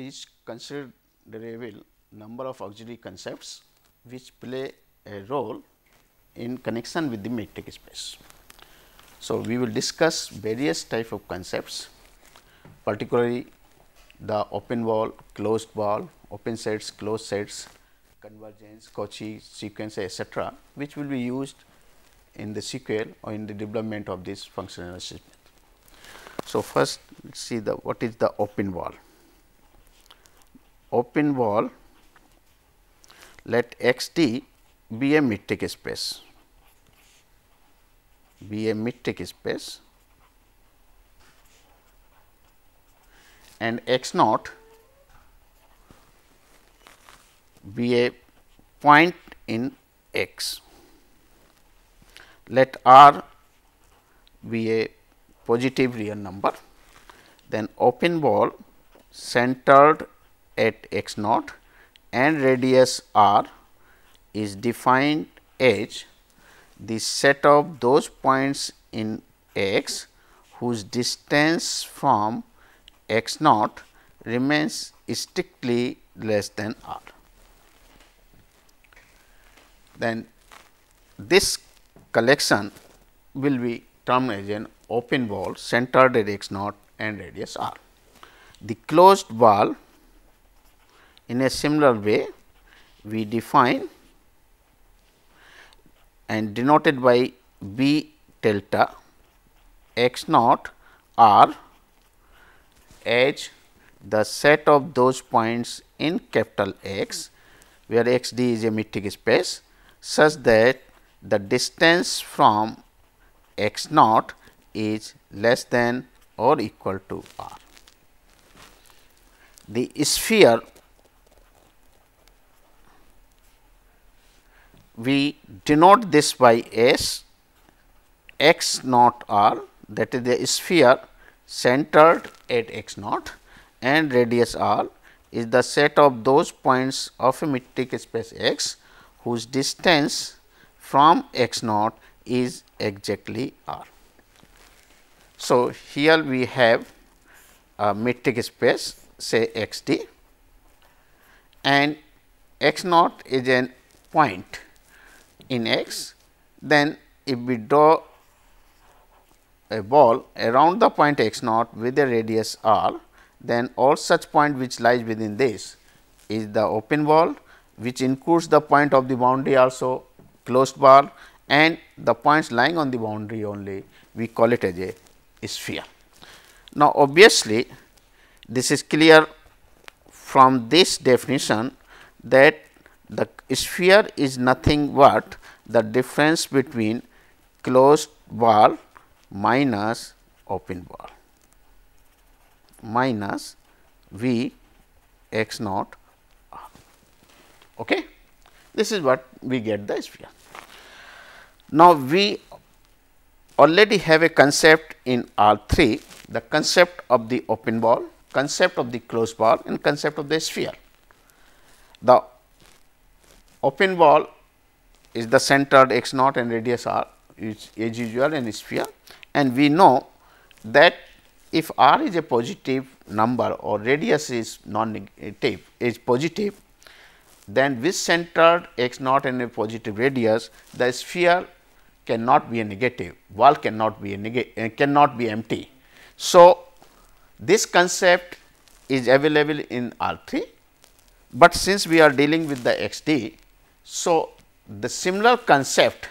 is considerable number of auxiliary concepts which play a role in connection with the metric space. So, we will discuss various type of concepts, particularly the open wall, closed wall, open sets, closed sets, convergence, Cauchy sequence, etc., which will be used in the sequel or in the development of this functional analysis method. So, first let us see the what is the open wall. Open wall, let X t be a metric space, and X naught be a point in X. Let R be a positive real number, then open wall centered at X naught and radius R is defined as the set of those points in X whose distance from X naught remains strictly less than R. Then this collection will be termed as an open wall centered at X naught and radius R. The closed wall, in a similar way, we define and denoted by B delta X naught R as the set of those points in capital X, where X d is a metric space, such that the distance from X naught is less than or equal to R. The sphere, we denote this by S X naught R, that is the sphere centered at X naught, and radius R is the set of those points of a metric space X whose distance from X naught is exactly R. So, here we have a metric space, say X d, and X naught is a point in X. Then if we draw a ball around the point X naught with a radius R, then all such point which lies within this is the open wall, which includes the point of the boundary also, closed wall, and the points lying on the boundary only, we call it as a sphere. Now, obviously, this is clear from this definition that the sphere is nothing but the difference between closed wall minus open wall minus V X naught R. Okay. This is what we get the sphere. Now, we already have a concept in R 3, the concept of the open wall, concept of the closed wall, and concept of the sphere. The open wall is the centered X naught and radius R is as usual in sphere, and we know that if R is a positive number or radius is non-negative, is positive, then with centered X naught and a positive radius, the sphere cannot be a negative, wall cannot be a cannot be empty. So, this concept is available in R 3, but since we are dealing with the X d, so the similar concept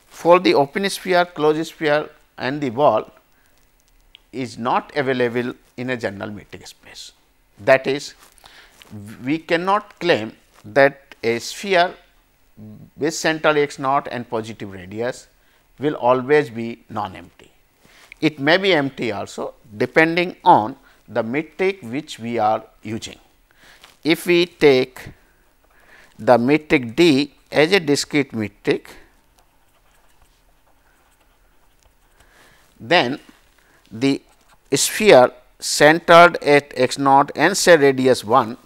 for the open sphere, closed sphere and the wall is not available in a general metric space. That is, we cannot claim that a sphere with central X naught and positive radius will always be non-empty. It may be empty also, depending on the metric which we are using. If we take the metric D as a discrete metric, then the sphere centered at X naught and say radius 1,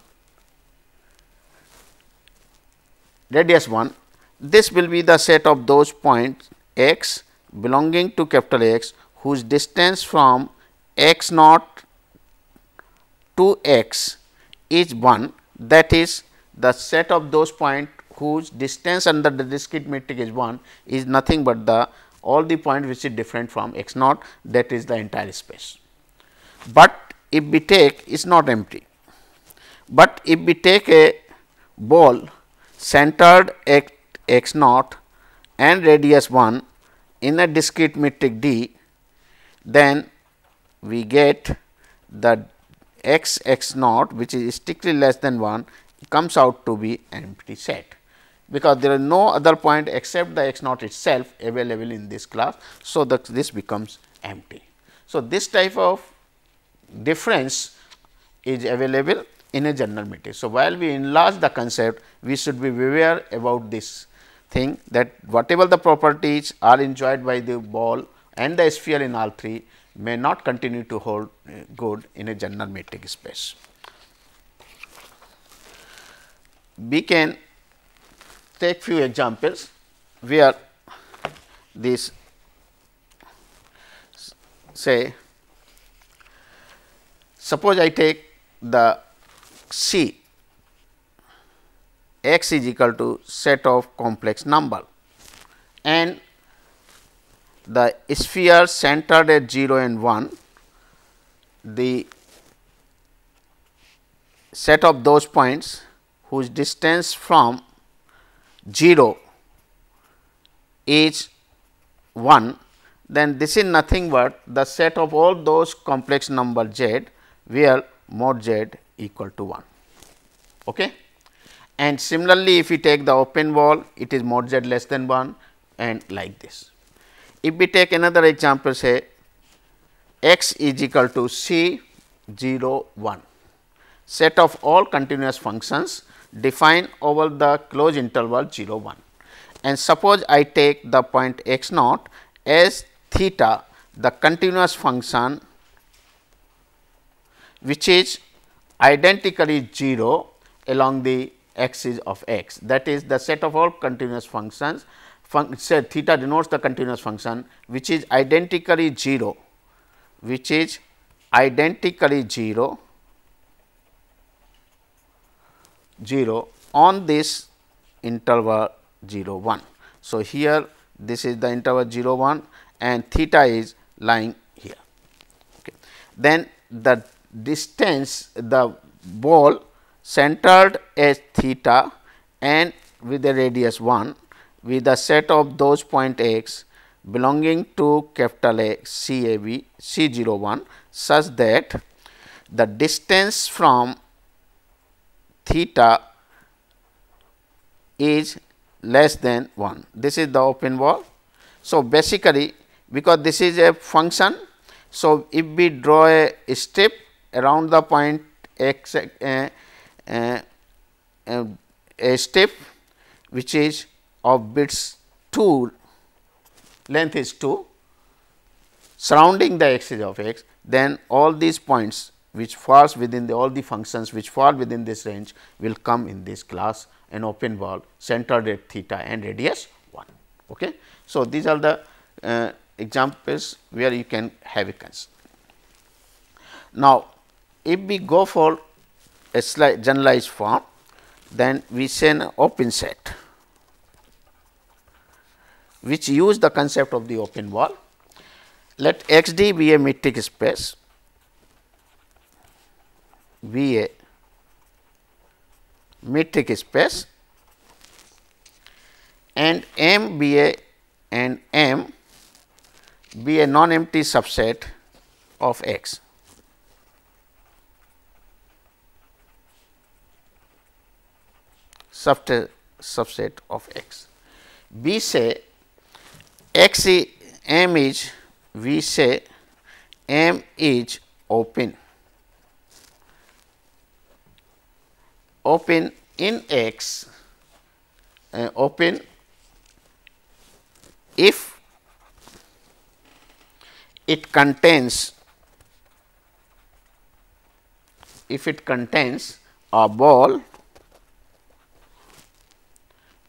this will be the set of those points X belonging to capital X whose distance from X naught 2 x is 1, that is the set of those points whose distance under the discrete metric is 1 is nothing but the all the points which is different from x naught, that is the entire space. But if we take is not empty, but if we take a ball centered at x naught and radius 1 in a discrete metric D, then we get the x naught which is strictly less than 1 comes out to be an empty set, because there is no other point except the x naught itself available in this class. So, this becomes empty. So, this type of difference is available in a general metric. So, while we enlarge the concept, we should be aware about this thing, that whatever the properties are enjoyed by the ball and the sphere in all three may not continue to hold good in a general metric space. We can take few examples where this, say, suppose I take the C, x is equal to set of complex number, and the sphere centered at 0 and 1, the set of those points whose distance from 0 is 1, then this is nothing but the set of all those complex number z where mod z equal to 1. Okay. And similarly, if we take the open ball, it is mod z less than 1 and like this. If we take another example, say x is equal to c 0 1, set of all continuous functions defined over the closed interval 0 1, and suppose I take the point x naught as theta, the continuous function which is identically 0 along the axis of x, that is the set of all continuous functions, say theta denotes the continuous function which is identically 0, which is identically 0 on this interval 0 1. So, here this is the interval 0 1 and theta is lying here. Okay. Then the distance, the ball centered at theta and with the radius 1 with the set of those point x belonging to capital A C A B C 0 1, such that the distance from theta is less than 1. This is the open ball. So, basically because this is a function, so if we draw a strip around the point x, a strip which is of bits 2, length is 2, surrounding the axis of x, then all these points which falls within all the functions which fall within this range will come in this class, an open ball centered at theta and radius 1. Okay. So, these are the examples where you can have a concern. Now, if we go for a slight generalized form, then we say an open set which use the concept of the open ball. Let x d be a metric space, be a metric space, and M be a non-empty subset of x. Subset of x. We say x is M is, we say M is open in x, open if it contains a ball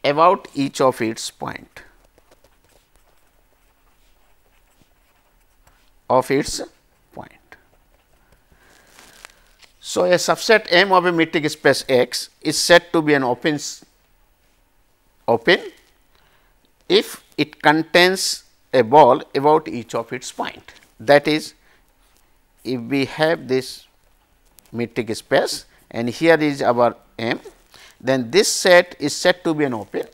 about each of its point So, a subset M of a metric space X is said to be an open if it contains a ball about each of its point. That is, if we have this metric space and here is our M, then this set is said to be an open.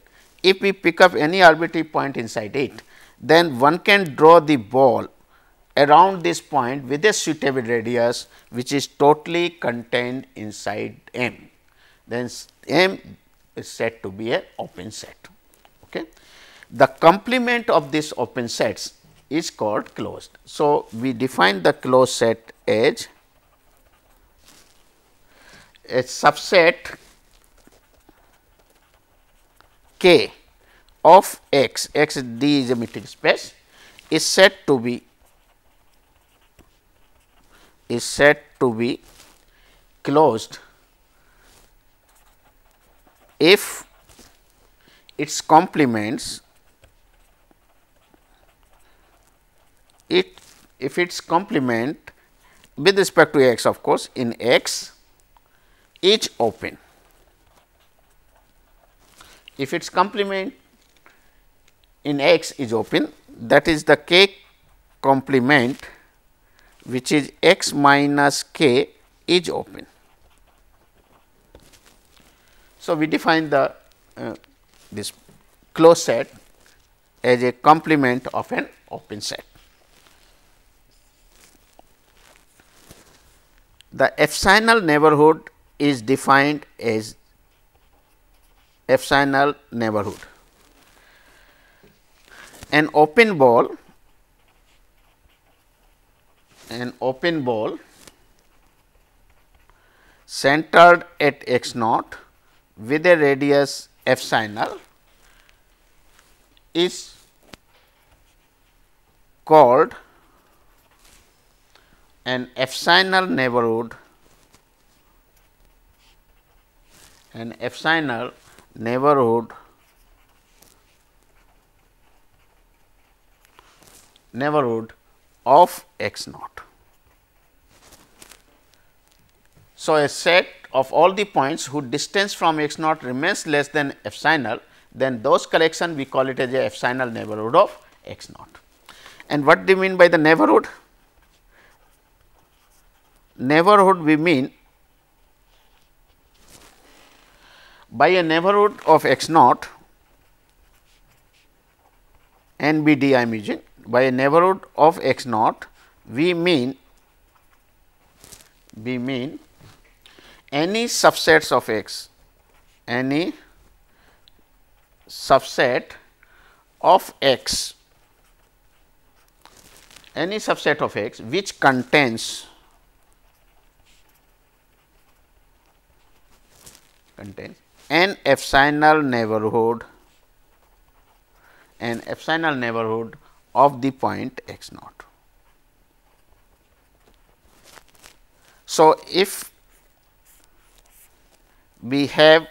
If we pick up any arbitrary point inside it, then one can draw the ball around this point with a suitable radius which is totally contained inside M. Then M is said to be a open set. Okay. The complement of this open sets is called closed. So, we define the closed set as a subset K of X, X D is a metric space, is said to be closed if its complements if its complement with respect to X, of course, in X is open. If its complement in X is open, that is the K complement which is X minus K is open. So, we define the this closed set as a complement of an open set. The epsilon neighborhood is defined as epsilon neighborhood. An open ball centered at x naught with a radius epsilon is called an epsilon neighborhood, neighborhood of x naught. So, a set of all the points whose distance from x naught remains less than epsilon, then those collection we call it as a epsilon neighborhood of x naught. And what do you mean by the neighborhood? Neighborhood we mean by a neighborhood of x naught, NBD I am using, by a neighborhood of x naught we mean any subsets of x, any subset of x, which contains an epsilon neighborhood of the point x naught. So, if we have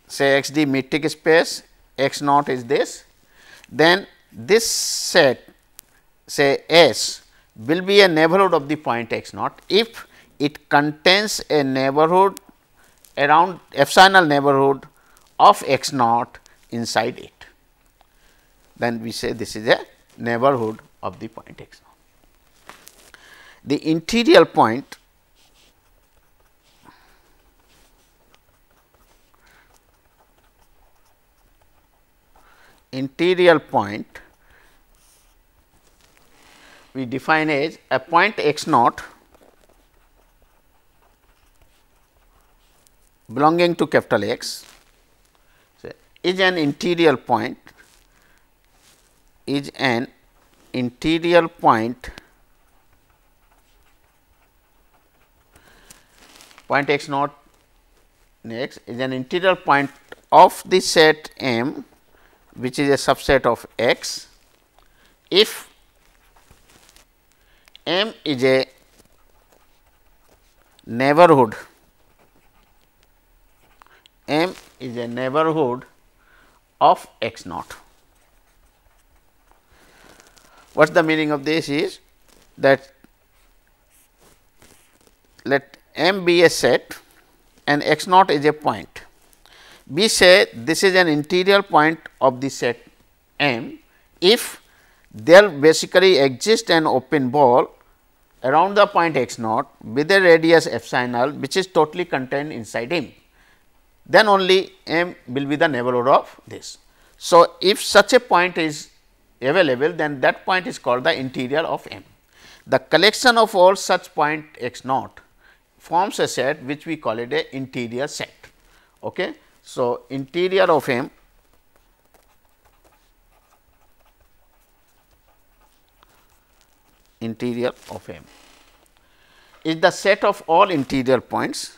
say x d metric space, x naught is this, then this set say S will be a neighborhood of the point x naught if it contains a neighborhood around epsilon neighborhood of x naught inside it. Then we say this is a neighborhood of the point x naught. The interior point we define as a point x naught belonging to capital X is an interior point, point x naught next is an interior point of the set M, which is a subset of X, if M is a neighborhood, of x naught. What is the meaning of this is that let M be a set and x naught is a point. We say this is an interior point of the set M if there basically exists an open ball around the point x naught with a radius epsilon which is totally contained inside M, then only M will be the neighborhood of this. So, if such a point is available, then that point is called the interior of M. The collection of all such point x naught forms a set which we call it a interior set. Okay. So, interior of M is the set of all interior points,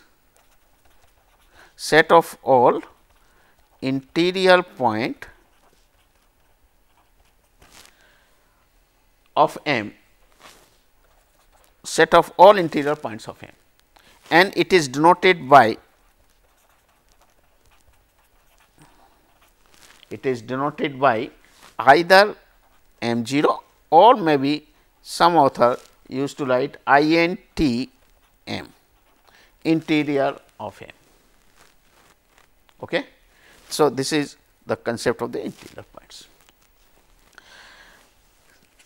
set of all interior point of M, set of all interior points of M, and it is denoted by either M 0 or maybe some author used to write INT M, interior of M. Okay. So, this is the concept of the interior points.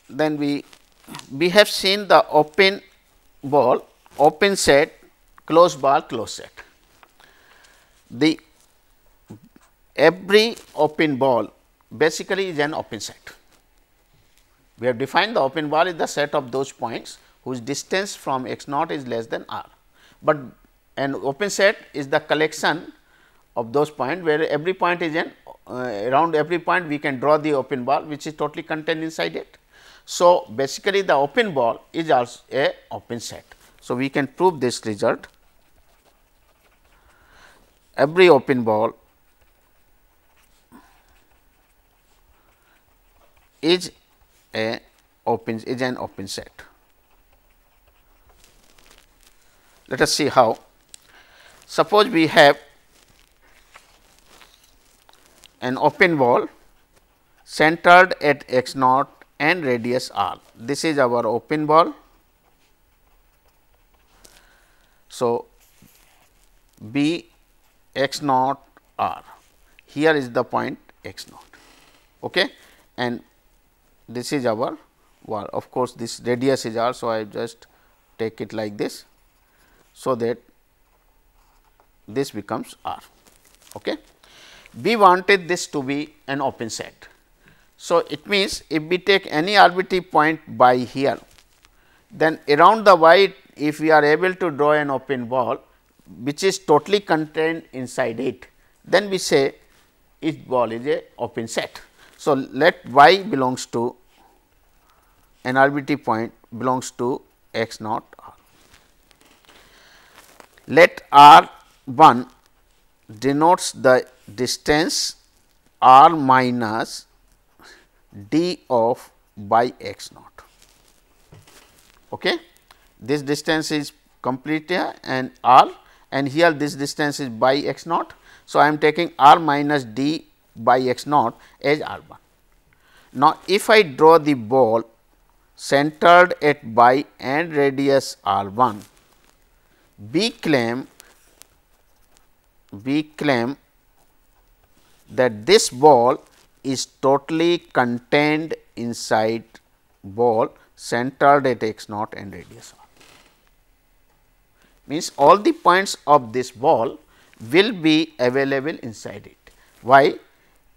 Then we have seen the open ball, open set, closed ball, closed set. The every open ball basically is an open set. We have defined the open ball is the set of those points whose distance from x naught is less than r, but an open set is the collection of those points where every point is an around every point we can draw the open ball which is totally contained inside it. So, basically the open ball is also a open set. So, we can prove this result. Every open ball is an open set. Let us see how. Suppose we have an open ball centered at x naught and radius r. This is our open ball. So, B x naught r, here is the point x naught, okay, and this is our ball. Of course, this radius is r. So, I just take it like this, so that this becomes r. Okay. We wanted this to be an open set. So, it means if we take any arbitrary point by here, then around the y, if we are able to draw an open ball which is totally contained inside it, then we say each ball is a open set. So, let y belongs to an arbitrary point belongs to x naught r. Let r 1 denotes the distance r minus d of by x naught. Okay. This distance is complete here and r, and here this distance is by x naught. So, I am taking r minus d by x naught as r 1. Now, if I draw the ball centered at by and radius r 1, we claim that this ball is totally contained inside ball centered at x naught and radius r. Means all the points of this ball will be available inside it. Why?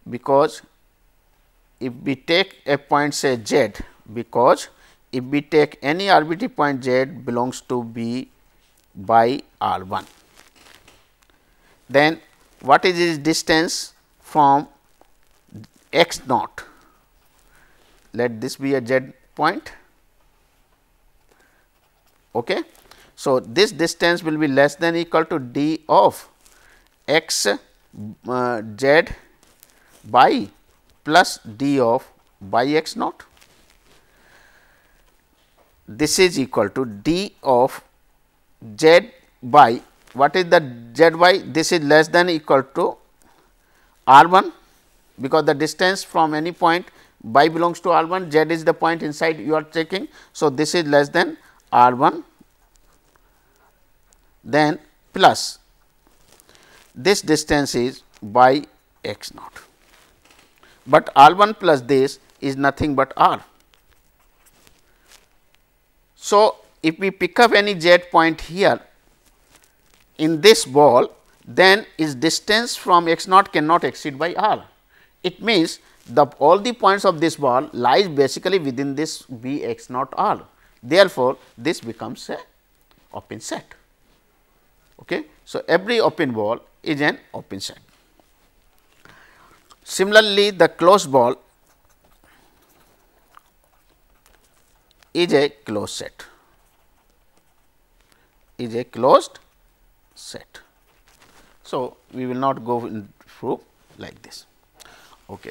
Because if we take a point say z, because if we take any arbitrary point z belongs to B by r 1, then what is its distance from x naught? Let this be a z point. Okay. So, this distance will be less than equal to d of x z by plus d of by x naught. This is equal to d of z by, what is the z by? This is less than equal to r 1, because the distance from any point by belongs to r 1, z is the point inside you are taking. So, this is less than r 1 then plus this distance is by x naught, but r 1 plus this is nothing but r. So, if we pick up any z point here in this ball, then its distance from x naught cannot exceed by r. It means all the points of this ball lies basically within this B x naught r. Therefore, this becomes a open set. Okay. So, every open ball is an open set. Similarly, the closed ball is a closed set, So, we will not go in through like this. Okay.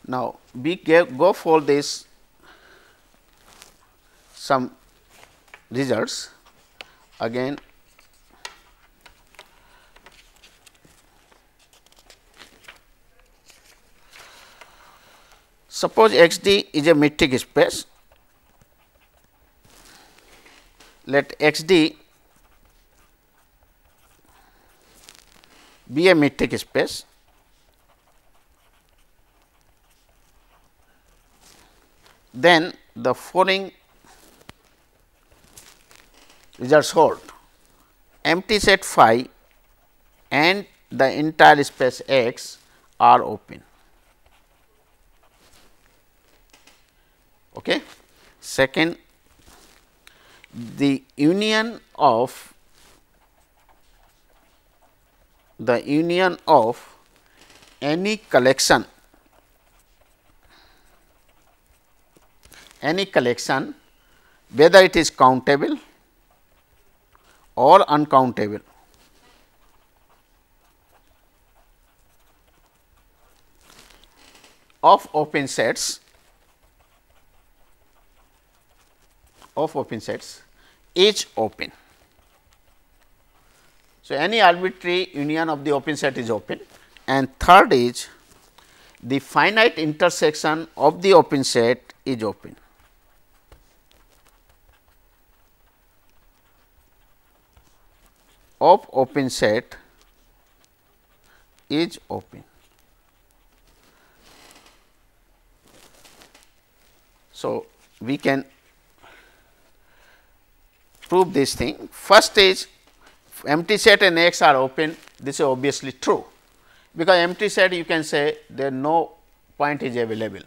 Now, we go for this some results again. Suppose x d is a metric space. Let x d be a metric space. Then the following results hold: empty set phi and the entire space X are open. Okay. Second, the union of any collection whether it is countable or uncountable of open sets is open. So, any arbitrary union of the open set is open, and third is the finite intersection of the open set is open. Of open set is open. So, we can prove this thing. First is empty set and X are open. This is obviously true, because empty set you can say there no point is available.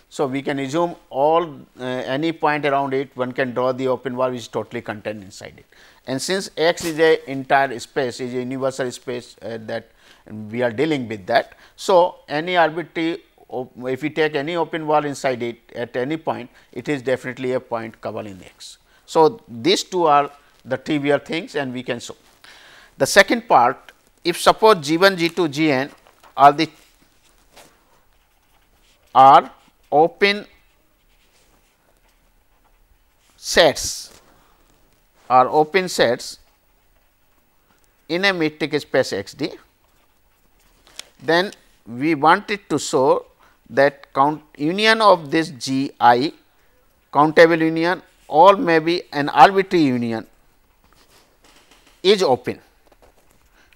So, we can assume all any point around it, one can draw the open ball which is totally contained inside it. And since X is a entire space, is a universal space that we are dealing with that. So, any arbitrary, if we take any open ball inside it at any point, it is definitely a point covered in X. So, these two are the trivial things and we can show. The second part, if suppose G 1, G 2, G n are open sets in a metric space X d, then we wanted to show that union of this G I, countable union or maybe an arbitrary union, is open.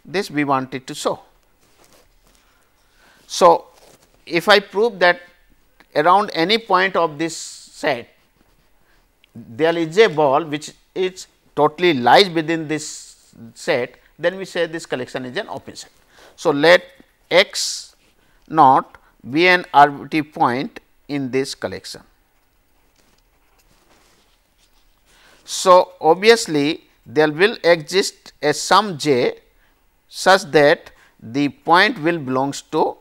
This we wanted to show. So, if I prove that around any point of this set there is a ball which is totally lies within this set, then we say this collection is an open set. So, let X naught be an arbitrary point in this collection. So, obviously, there will exist a sum j such that the point will belongs to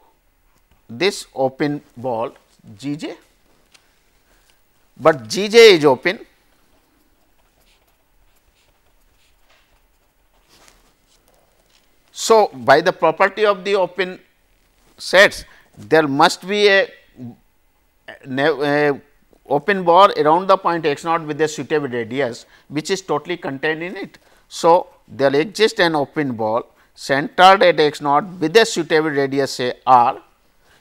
this open ball G j, but G j is open. So, by the property of the open sets, there must be a open ball around the point x naught with a suitable radius which is totally contained in it. So, there exists an open ball centered at x naught with a suitable radius say r,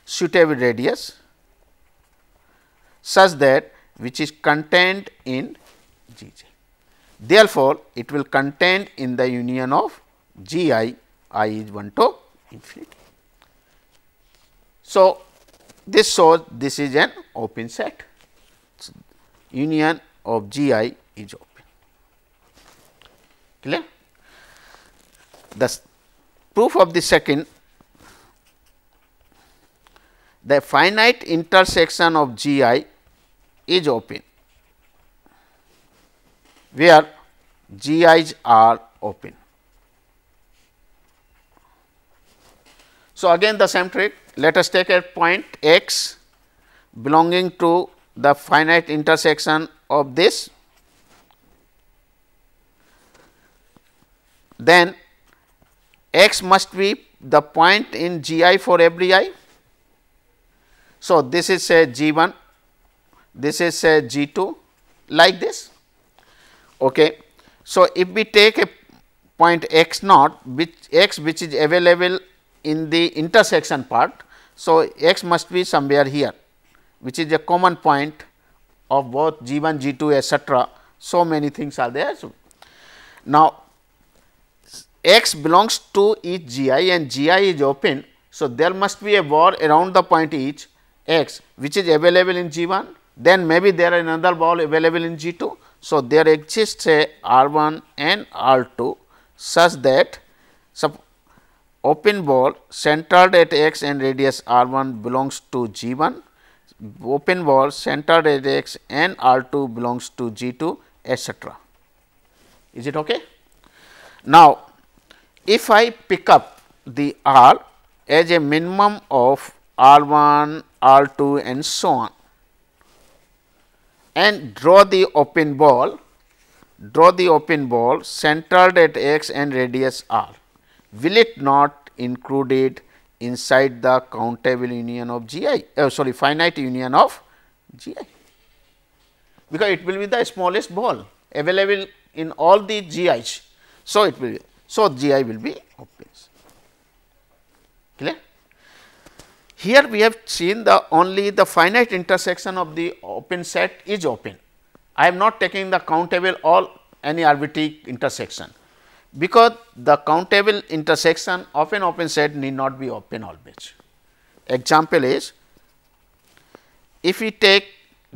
suitable radius such that which is contained in G j. Therefore, it will contain in the union of G I is 1 to infinity. So, this shows this is an open set. So, union of G I is open. Clear? The proof of the second, the finite intersection of G I is open, where G I's are open. So, again the same trick, let us take a point x belonging to the finite intersection of this, then x must be the point in G I for every I. So, this is say G 1, this is say G 2, like this. Okay. So, if we take a point x naught, which is available in the intersection part. So, x must be somewhere here, which is a common point of both G 1, G 2, etcetera. So, many things are there. So, now, x belongs to each G I and G I is open. So, there must be a ball around the point each x, which is available in G 1, then maybe there are another ball available in G 2. So, there exists a R 1 and R 2 such that open ball centered at x and radius R 1 belongs to G 1, open ball centered at x and R 2 belongs to G 2, etcetera. Is it okay? Now, if I pick up the R as a minimum of R 1, R 2 and so on, and draw the open ball centered at x and radius R, will it not included inside the countable union of G I, finite union of G I, because it will be the smallest ball available in all the G I's. So, it will be, so G I will be open. Clear? Here we have seen the only the finite intersection of the open set is open. I am not taking the countable or any arbitrary intersection, because the countable intersection of an open set need not be open always. Example is, if we take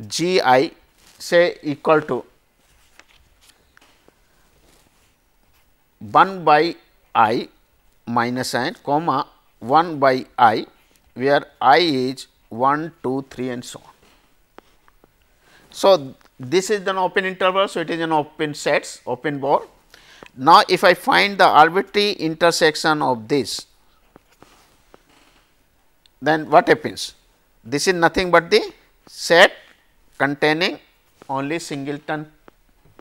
G I say equal to 1 by I minus n comma 1 by I, where I is 1, 2, 3 and so on. So, this is an open interval. So, it is an open sets, open ball. Now, if I find the arbitrary intersection of this, then what happens? This is nothing but the set containing only singleton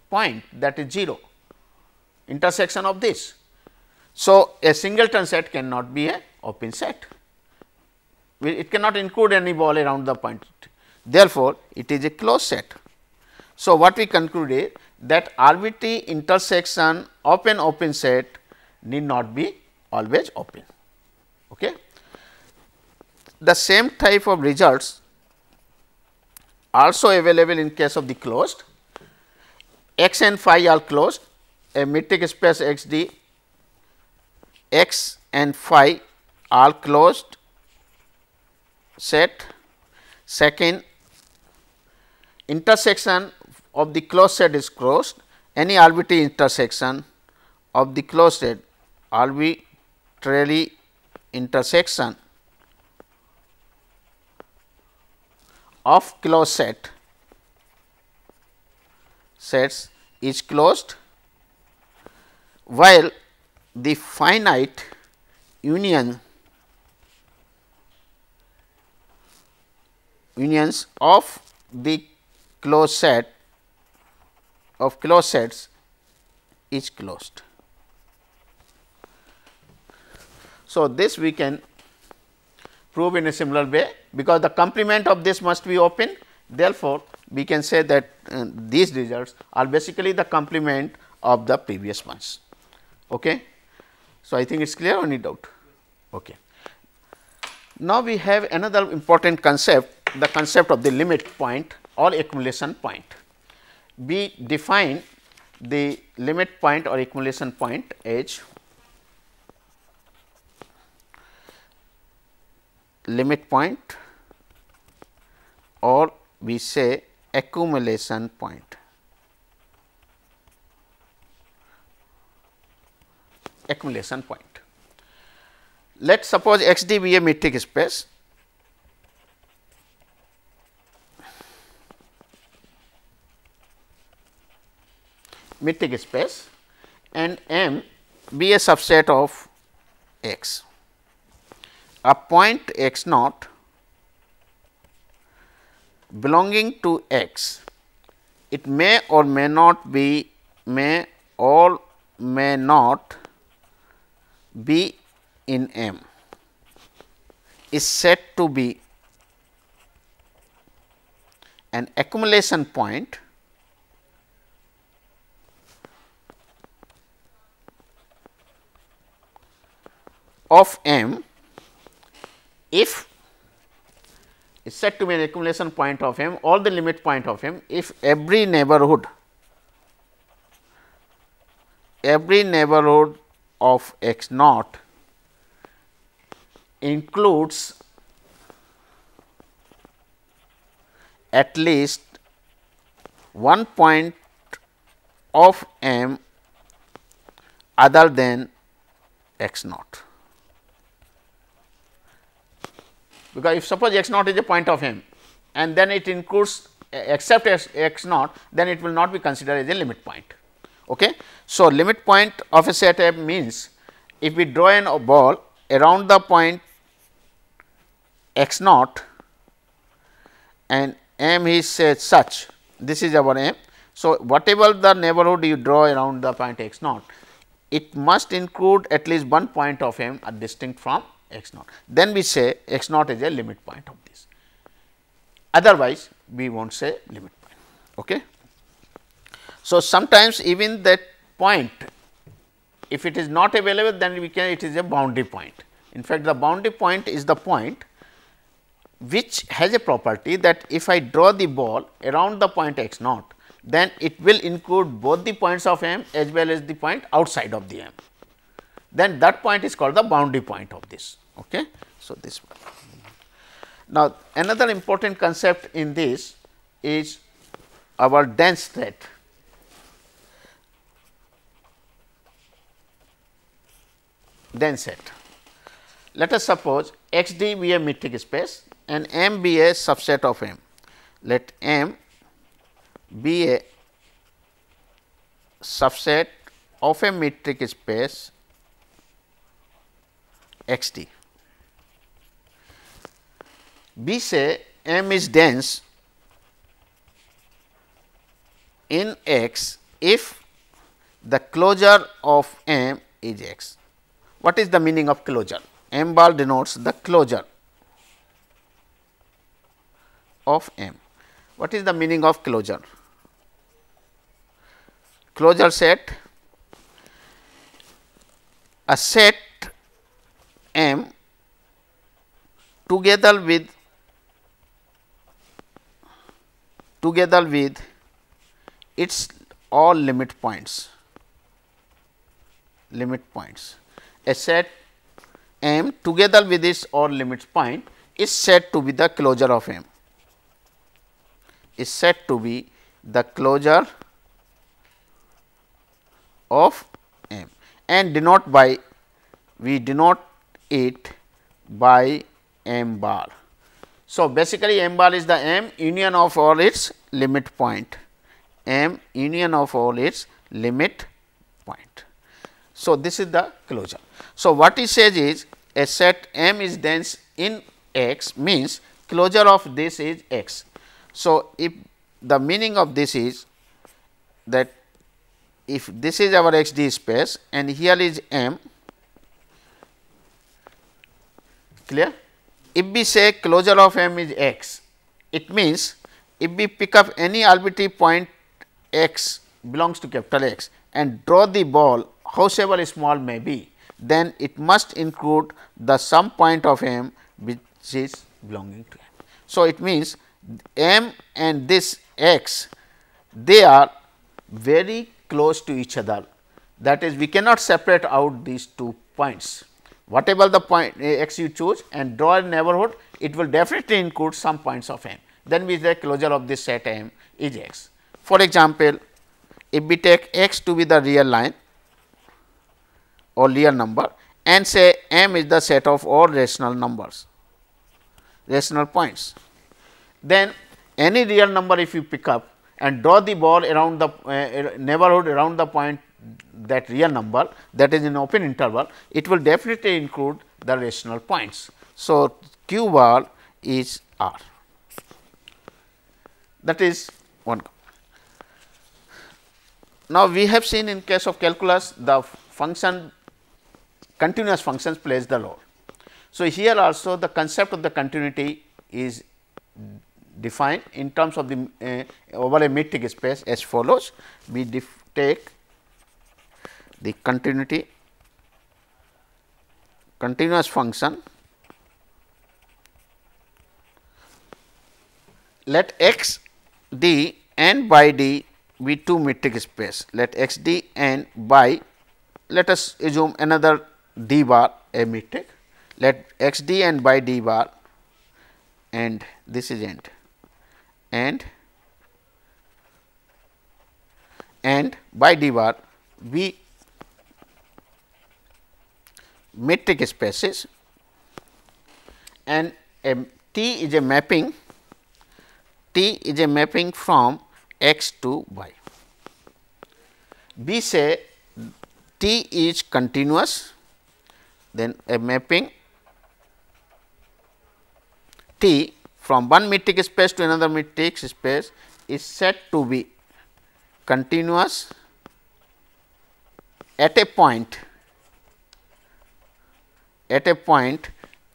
point, that is 0, intersection of this. So, a singleton set cannot be a open set, it cannot include any ball around the point. Therefore, it is a closed set. So, what we concluded that arbitrary intersection of an open set need not be always open. Okay. The same type of results also available in case of the closed. X and phi are closed, a metric space X D, X and phi are closed set. Second, intersection of the closed set is closed, any arbitrary intersection of the closed set, arbitrary intersection of closed sets is closed, while the finite unions of the closed set of closed sets is closed. So, this we can prove in a similar way, because the complement of this must be open. Therefore, we can say that these results are basically the complement of the previous ones. Okay. So, I think it is clear, or any doubt? Okay. Now, we have another important concept, the concept of the limit point or accumulation point. we define the limit point or accumulation point as limit point, or we say accumulation point. Accumulation point. Let us suppose X d be a metric space. Metric space and M be a subset of X. A point x naught belonging to X, it may or may not be, may or may not be in M, is said to be an accumulation point of M if is said to be an accumulation point of M or the limit point of M if every neighborhood of x naught includes at least one point of M other than x naught. Because if suppose x naught is a point of M and then it includes except x naught, then it will not be considered as a limit point. Okay. So, limit point of a set M means if we draw a ball around the point x naught and M is such, this is our M. So, whatever the neighborhood you draw around the point x naught, it must include at least one point of M are distinct from x naught. Then we say x naught is a limit point of this, otherwise we will not say limit point. Okay. So, sometimes even that point, if it is not available, then we can, it is a boundary point. In fact, the boundary point is the point which has a property that if I draw the ball around the point x naught, then it will include both the points of M as well as the point outside of the M. Then that point is called the boundary point of this. Okay. So, this one. Now, another important concept in this is our dense set. Dense set. Let us suppose X d be a metric space and M be a subset of M. Let M be a subset of a metric space X d. We say M is dense in X if the closure of M is X. What is the meaning of closure? M bar denotes the closure of M. What is the meaning of closure? Closure set, a set M together with its all limit points. A set M together with its all limit point is said to be the closure of M. Is said to be the closure of M, and we denote it by M bar. So, basically M bar is the M union of all its limit point, M union of all its limit point. So, this is the closure. So, what he says is a set M is dense in X means closure of this is X. So, if the meaning of this is that if this is our X d space and here is M, clear? If we say closure of M is X, it means if we pick up any arbitrary point X belongs to capital X and draw the ball however small may be, then it must include the some point of M which is belonging to M. So, it means M and this X they are very close to each other, that is we cannot separate out these 2 points. Whatever the point x you choose and draw a neighborhood, it will definitely include some points of M. Then we say closure of this set M is x. For example, if we take x to be the real line or real number and say M is the set of all rational numbers, rational points, then any real number if you pick up and draw the ball around the neighborhood around the point, that real number, that is in open interval, it will definitely include the rational points. So, q bar is R, that is one. Now, we have seen in case of calculus the function continuous functions plays the role. So, here also the concept of the continuity is defined in terms of the over a metric space as follows. We take the continuous function, let x d and by d be 2 metric space, let x d and by, let us assume another d bar a metric, let x d and by d bar and this is end and by d bar be metric spaces, and T is a mapping from x to y. We say T is continuous, then a mapping T from one metric space to another metric space is said to be continuous at a point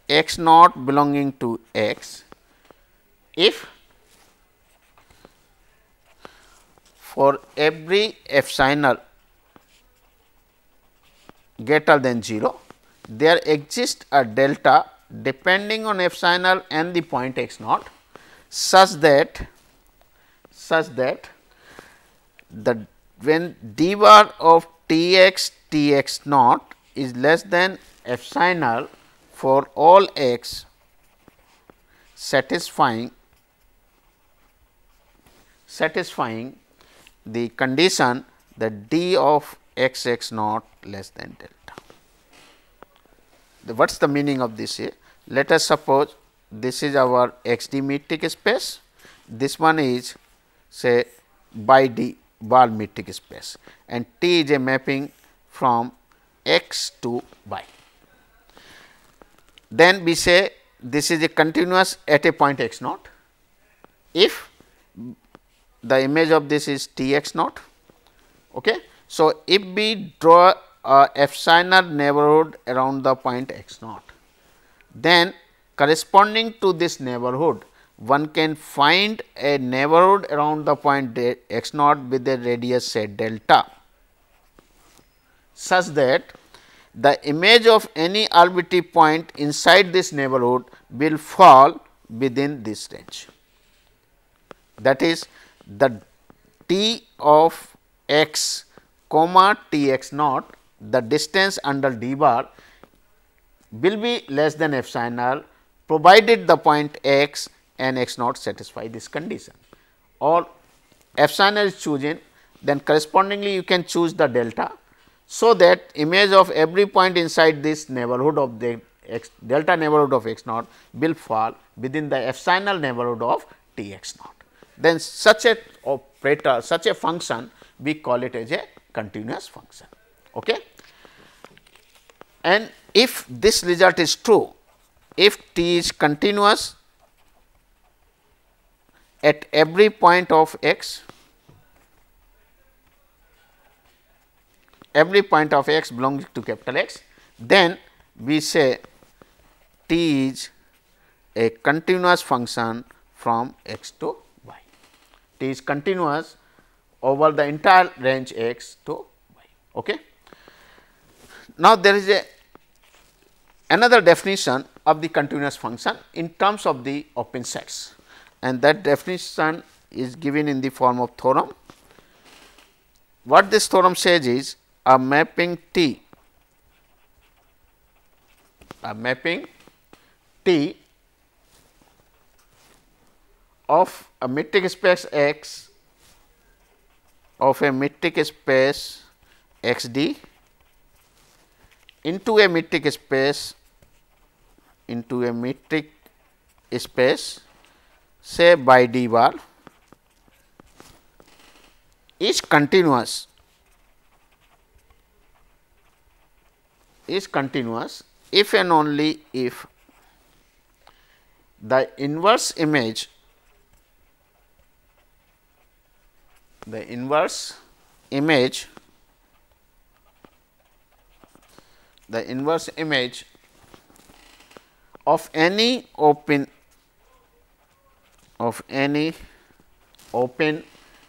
x naught belonging to x if for every epsilon greater than 0 there exists a delta depending on epsilon and the point x naught such that the when d bar of T x naught is less than epsilon for all x satisfying the condition that d of x naught less than delta. What is the meaning of this here? Let us suppose this is our x d metric space, this one is say by d bar metric space and T is a mapping from x to y. Then we say this is a continuous at a point x naught if the image of this is T x naught. Okay. So, if we draw a epsilon neighborhood around the point x naught, then corresponding to this neighborhood one can find a neighborhood around the point x naught with a radius say delta, such that the image of any arbitrary point inside this neighborhood will fall within this range. That is, the T of x comma T x naught, the distance under d bar will be less than epsilon provided the point x and x naught satisfy this condition, or epsilon is chosen, then correspondingly you can choose the delta. So, that image of every point inside this neighborhood of the x delta neighborhood of x naught will fall within the epsilon neighborhood of T x naught. Then such a operator, such a function we call it as a continuous function. Okay. And if this result is true, if T is continuous at every point of x, belongs to capital X, then we say T is a continuous function from x to y. T is continuous over the entire range x to y. Okay. Now, there is another definition of the continuous function in terms of the open sets, and that definition is given in the form of theorem. what this theorem says is a mapping T of a metric space X of a metric space X D into a metric space say by D bar is continuous if and only if the inverse image of any open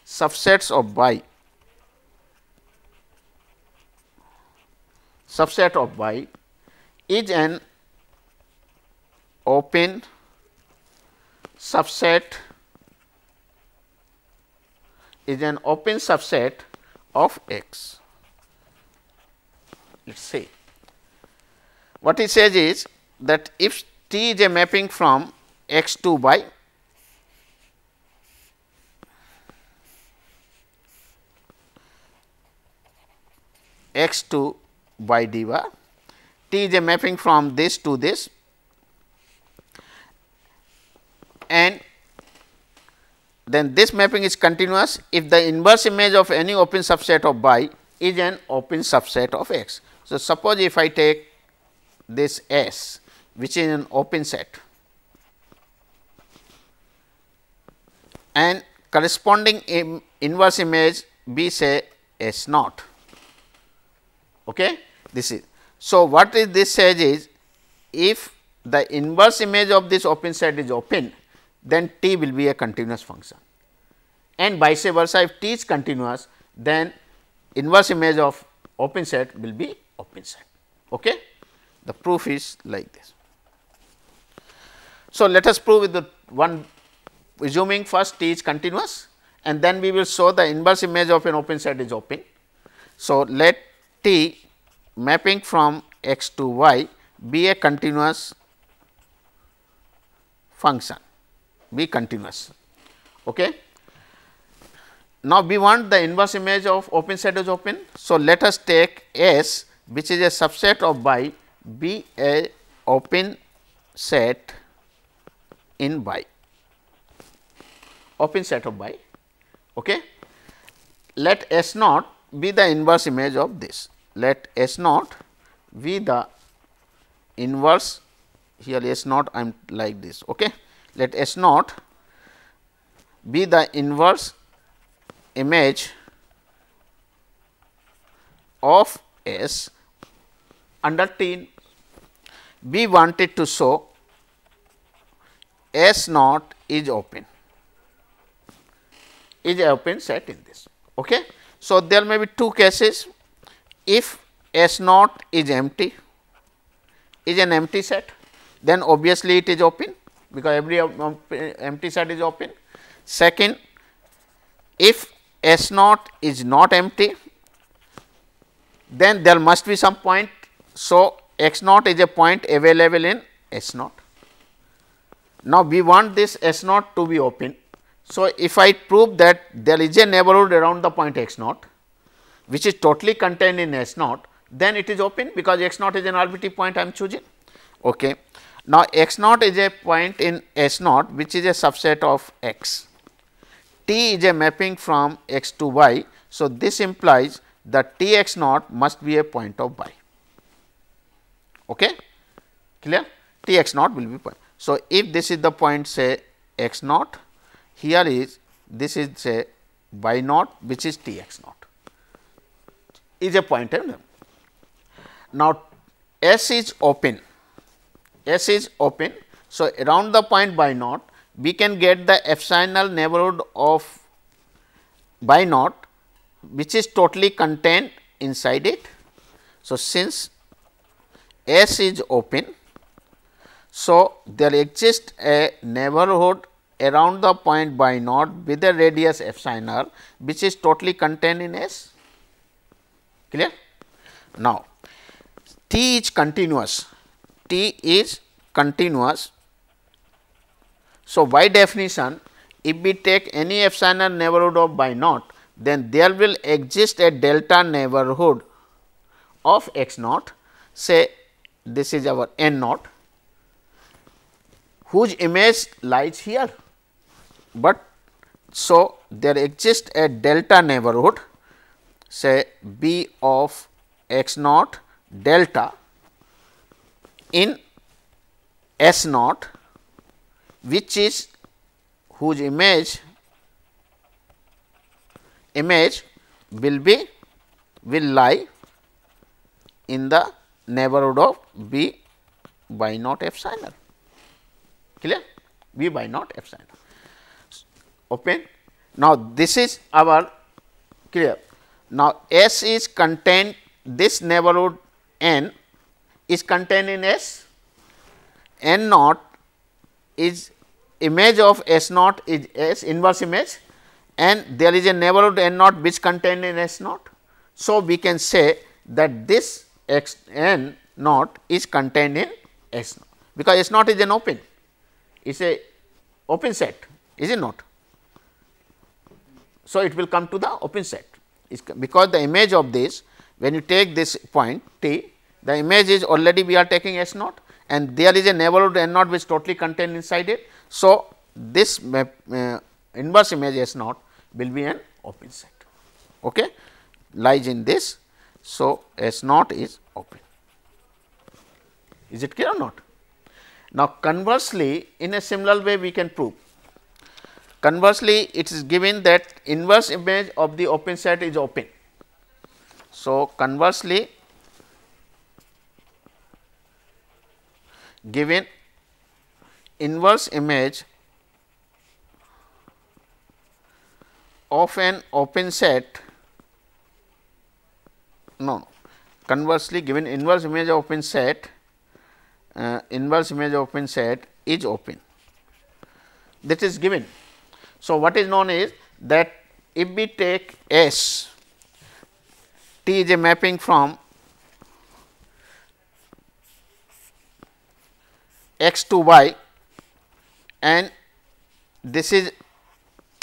subsets of Y is an open subset of X. Let us say what it says is that if T is a mapping from X to Y, X to Y D bar, T is a mapping from this to this, and then this mapping is continuous if the inverse image of any open subset of Y is an open subset of X. So, suppose if I take this S which is an open set and corresponding inverse image be say S naught. Okay? This is. So, what is this says is if the inverse image of this open set is open, then T will be a continuous function, and vice versa if T is continuous, then inverse image of open set will be open set. Okay? The proof is like this. So, let us prove with the one assuming first T is continuous, and then we will show the inverse image of an open set is open. So, let T mapping from X to Y be a continuous function, be continuous. Okay. Now, we want the inverse image of open set is open. So, let us take S which is a subset of Y be a open set in Y, open set of Y. Okay. Let S naught be the inverse image of this. Let S naught be the inverse, here S naught I am like this. Okay. Let S naught be the inverse image of S under T. We wanted to show S naught is open, is a open set in this. Okay. So, there may be two cases. If S naught is empty, is an empty set, then obviously it is open, because every empty set is open. Second, if S naught is not empty, then there must be some point. So, X naught is a point available in S naught. Now, we want this S naught to be open. So, if I prove that there is a neighborhood around the point X naught which is totally contained in S naught, then it is open, because X naught is an arbitrary point I am choosing. Okay. Now, X naught is a point in S naught which is a subset of X. T is a mapping from X to Y. So, this implies that T x naught must be a point of Y. Okay. Clear? T x naught will be point. So, if this is the point say x naught, here is this is say Y naught which is T x naught is a point. Now, S is open, S is open. So, around the point Y naught we can get the epsilon neighborhood of Y naught which is totally contained inside it. So, since S is open, so there exists a neighborhood around the point Y naught with a radius epsilon r which is totally contained in S. clear. Now, T is continuous, T is continuous. So, by definition, if we take any epsilon neighborhood of y naught, then there will exist a delta neighborhood of x naught, say this is our n naught, whose image lies here. But so, there exists a delta neighborhood, say B of x naught delta in S naught, which is whose image will lie in the neighborhood of B by naught epsilon, clear, B by naught epsilon, open. Now, this is our clear. Now, S is contained, this neighborhood n is contained in S, n naught is image of S naught is S inverse image, and there is a neighborhood n naught which contained in S naught. So, we can say that this x n naught is contained in S naught, because S naught is an open, it is a open set, is it not? So, it will come to the open set, because the image of this, when you take this point T, the image is already we are taking S naught, and there is a neighborhood n naught which totally contained inside it. So, this inverse image S naught will be an open set, okay, lies in this. So, S naught is open. Is it clear or not? Now, conversely, in a similar way we can prove. Conversely, it is given that inverse image of the open set is open. So, conversely, given inverse image of an open set, conversely given inverse image of open set, is open, that is given. So, what is known is that if we take S, T is a mapping from x to y, and this is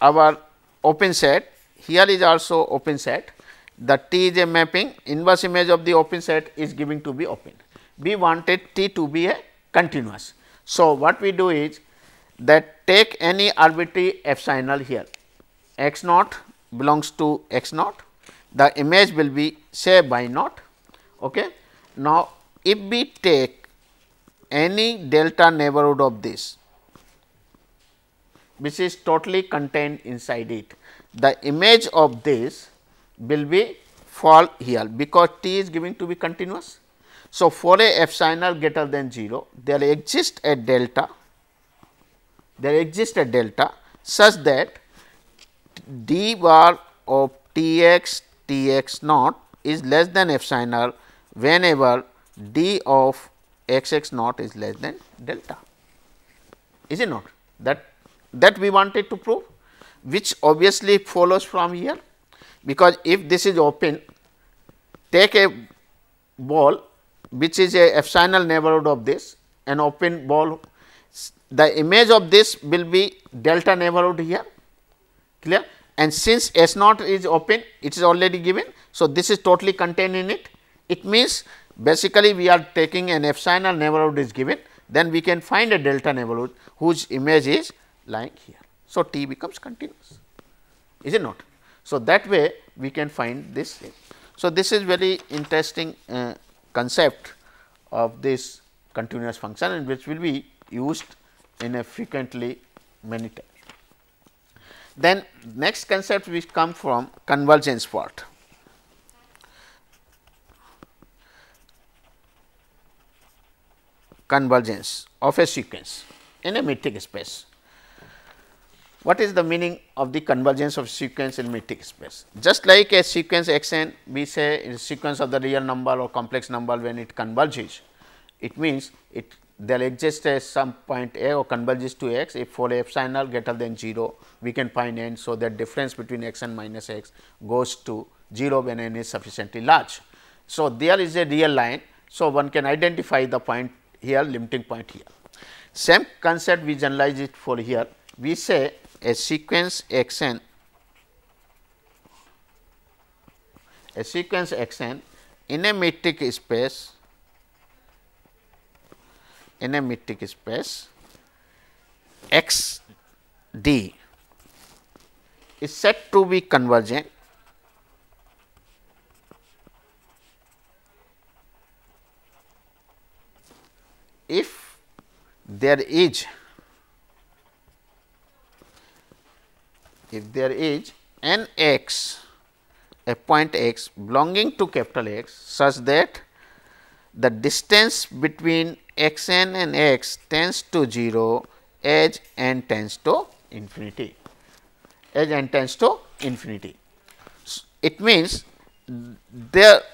our open set, here is also open set, the T is a mapping, inverse image of the open set is given to be open. We wanted T to be a continuous. So, what we do is that take any arbitrary epsilon here, x naught belongs to x naught, the image will be say y naught. Okay. Now, if we take any delta neighborhood of this, which is totally contained inside it, the image of this will be fall here, because T is given to be continuous. So, for a epsilon greater than 0, there exists a delta, such that d bar of T x naught is less than epsilon whenever d of x x naught is less than delta. Is it not? That we wanted to prove, which obviously follows from here, because if this is open, take a ball which is a epsilon neighborhood of this, an open ball, the image of this will be delta neighborhood here, clear, and since S naught is open, it is already given. So, this is totally contained in it. It means basically we are taking an epsilon neighborhood is given, then we can find a delta neighborhood whose image is lying here. So, T becomes continuous, is it not? So, that way we can find this. So, this is very interesting concept of this continuous function, and which will be used in a frequently many times. Then next concept which come from convergence part. Convergence of a sequence in a metric space. What is the meaning of the convergence of sequence in metric space? Just like a sequence x n, we say is sequence of the real number or complex number, when it converges, it means there exists a some point a or converges to x. If for epsilon greater than 0, we can find n. So, that difference between x and minus x goes to 0 when n is sufficiently large. So, there is a real line. So, one can identify the point here, limiting point here. Same concept we generalize it for here. We say a sequence x n, in a metric space, x d is said to be convergent if there is n x, a point x belonging to capital X, such that the distance between x n and x tends to 0 as n tends to infinity. It means the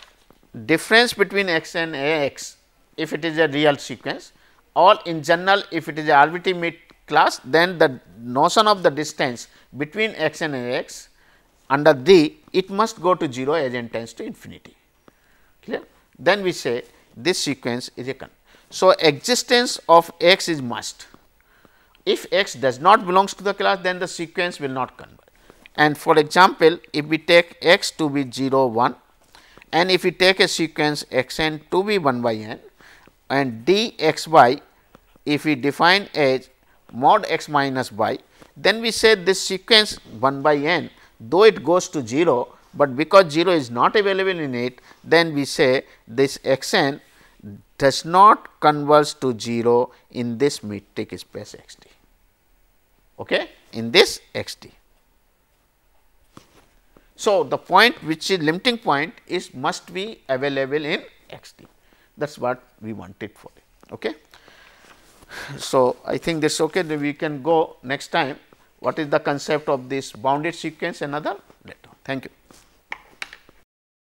difference between x and x, if it is a real sequence, or in general if it is a arbitrary mid class, then the notion of the distance between x and x under D, it must go to 0 as n tends to infinity. Clear? Then we say this sequence is a con. So, existence of x is must. If x does not belongs to the class, then the sequence will not converge. And for example, if we take x to be 0 1 and if we take a sequence x n to be 1 by n and d x y, if we define as mod x minus y, then we say this sequence 1 by n, though it goes to 0, but because 0 is not available in it, then we say this x n does not converge to 0 in this metric space x d, in this x d. So, the point which is limiting point is must be available in x d, that is what we want it for it. So, I think this is okay. We can go next time what is the concept of this bounded sequence, another later. Thank you.